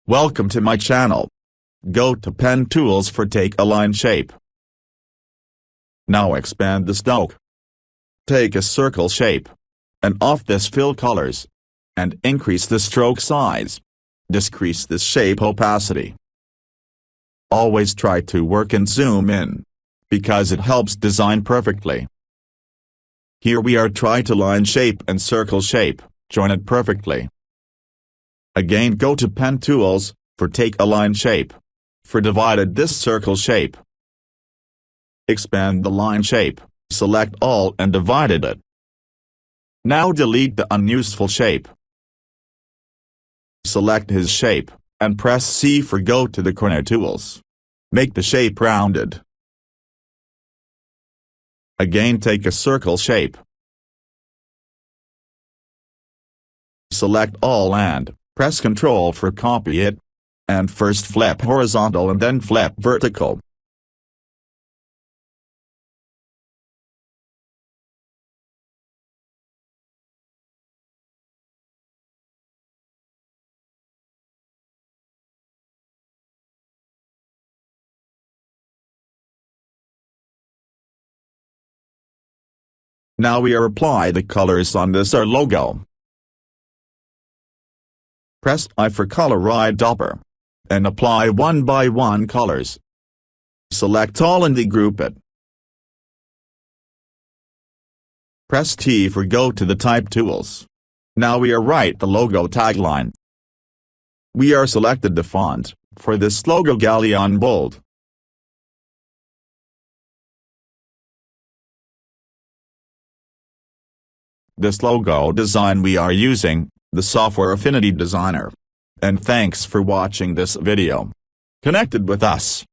Welcome to my channel. Go to Pen Tools for Take a Line Shape. Now expand the stroke. Take a circle shape. And off this fill colors. And increase the stroke size. Decrease this shape opacity. Always try to work and zoom in. Because it helps design perfectly. Here we are try to line shape and circle shape, join it perfectly. Again go to Pen Tools, for Take a Line Shape. For divided this circle shape. Expand the line shape, select all and divided it. Now delete the unuseful shape. Select his shape, and press C for go to the corner tools. Make the shape rounded. Again take a circle shape. Select all and press Ctrl for copy it. And first flip horizontal and then flip vertical. Now we are apply the colors on this our logo. Press I for color eyedropper. And apply one by one colors. Select all and degroup it. Press T for go to the type tools. Now we are write the logo tagline. We are selected the font, for this logo Galleon Bold. This logo design we are using, the software Affinity Designer. And thanks for watching this video. Connected with us.